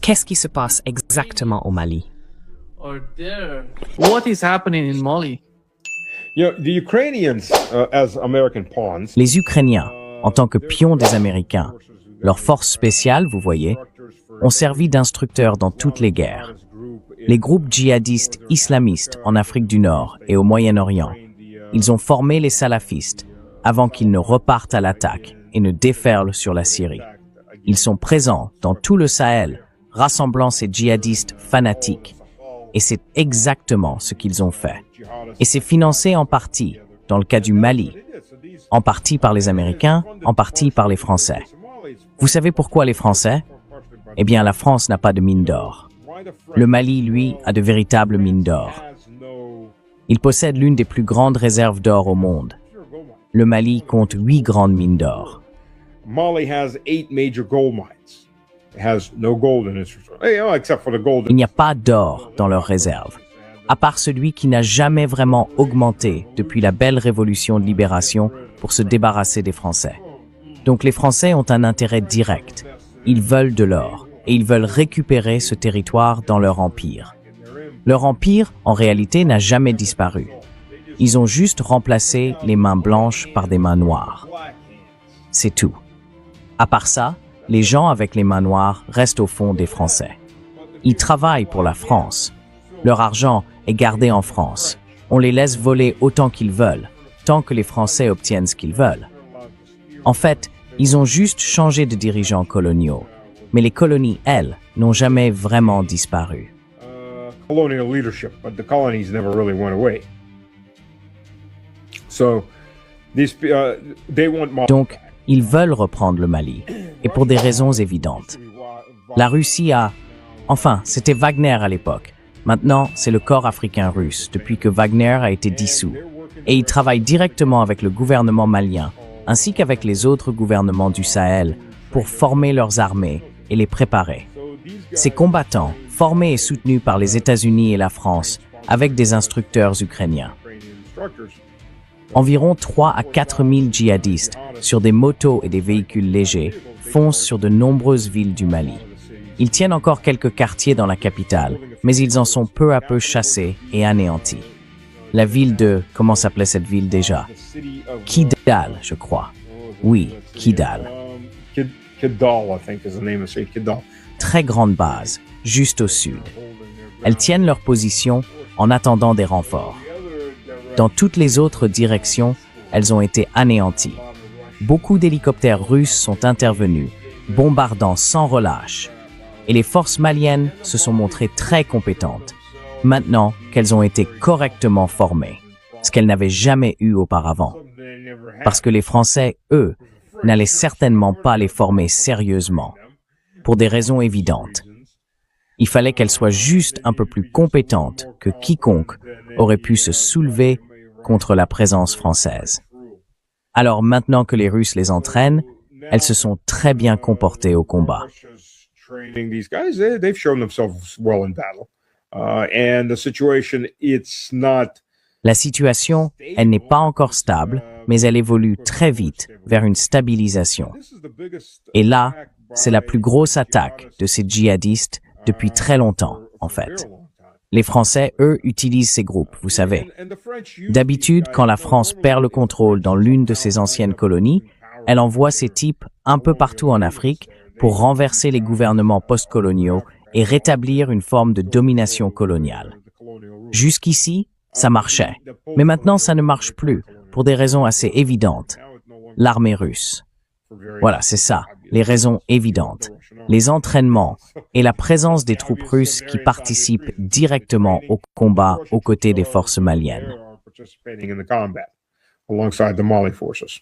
Qu'est-ce qui se passe exactement au Mali? What is happening in Mali? The Ukrainians, as American pawns, Les Ukrainiens, en tant que pions des Américains, leurs forces spéciales, vous voyez, ont servi d'instructeurs dans toutes les guerres. Les groupes djihadistes islamistes en Afrique du Nord et au Moyen-Orient, ils ont formé les salafistes avant qu'ils ne repartent à l'attaque et ne déferlent sur la Syrie. Ils sont présents dans tout le Sahel, rassemblant ces djihadistes fanatiques. Et c'est exactement ce qu'ils ont fait. Et c'est financé en partie, dans le cas du Mali, en partie par les Américains, en partie par les Français. Vous savez pourquoi les Français? Eh bien, la France n'a pas de mine d'or. Le Mali, lui, a de véritables mines d'or. Il possède l'une des plus grandes réserves d'or au monde. Le Mali compte 8 grandes mines d'or. Mali has 8 major gold mines. It has no gold in its reserve, except for the gold. Il n'y a pas d'or dans leurs réserves, à part celui qui n'a jamais vraiment augmenté depuis la belle révolution de libération pour se débarrasser des Français. Donc les Français ont un intérêt direct. Ils veulent de l'or et ils veulent récupérer ce territoire dans leur empire. Leur empire, en réalité, n'a jamais disparu. Ils ont juste remplacé les mains blanches par des mains noires. C'est tout. À part ça, les gens avec les mains noires restent au fond des Français. Ils travaillent pour la France. Leur argent est gardé en France. On les laisse voler autant qu'ils veulent, tant que les Français obtiennent ce qu'ils veulent. En fait, ils ont juste changé de dirigeants coloniaux. Mais les colonies, elles, n'ont jamais vraiment disparu. Colonial leadership, but the colonies never really went away. So, they want Mali. Donc, ils veulent reprendre le Mali, et pour des raisons évidentes. La Russie a... Enfin, c'était Wagner à l'époque. Maintenant, c'est le corps africain russe, depuis que Wagner a été dissous. Et ils travaillent directement avec le gouvernement malien, ainsi qu'avec les autres gouvernements du Sahel, pour former leurs armées et les préparer. Ces combattants, formés et soutenus par les États-Unis et la France, avec des instructeurs ukrainiens. Environ 3 à 4 000 djihadistes, sur des motos et des véhicules légers, foncent sur de nombreuses villes du Mali. Ils tiennent encore quelques quartiers dans la capitale, mais ils en sont peu à peu chassés et anéantis. La ville de... Comment s'appelait cette ville déjà? Kidal, je crois. Oui, Kidal. Kidal, I think, is the name of it. Kidal. Très grande base, juste au sud. Elles tiennent leur position en attendant des renforts. Dans toutes les autres directions, elles ont été anéanties. Beaucoup d'hélicoptères russes sont intervenus, bombardant sans relâche. Et les forces maliennes se sont montrées très compétentes, maintenant qu'elles ont été correctement formées, ce qu'elles n'avaient jamais eu auparavant. Parce que les Français, eux, n'allaient certainement pas les former sérieusement, pour des raisons évidentes. Il fallait qu'elles soient juste un peu plus compétentes que quiconque aurait pu se soulever contre la présence française. Alors maintenant que les Russes les entraînent, elles se sont très bien comportées au combat. Training these guys, they've shown themselves well in battle. And the situation, it's not... La situation, elle n'est pas encore stable, mais elle évolue très vite vers une stabilisation. Et là, c'est la plus grosse attaque de ces djihadistes depuis très longtemps, en fait. Les Français, eux, utilisent ces groupes, vous savez. D'habitude, quand la France perd le contrôle dans l'une de ses anciennes colonies, elle envoie ces types un peu partout en Afrique pour renverser les gouvernements postcoloniaux et rétablir une forme de domination coloniale. Jusqu'ici, ça marchait. Mais maintenant, ça ne marche plus, pour des raisons assez évidentes. L'armée russe. Voilà, c'est ça, les raisons évidentes. Les entraînements et la présence des troupes russes qui participent directement au combat aux côtés des forces maliennes. Alongside the Mali forces.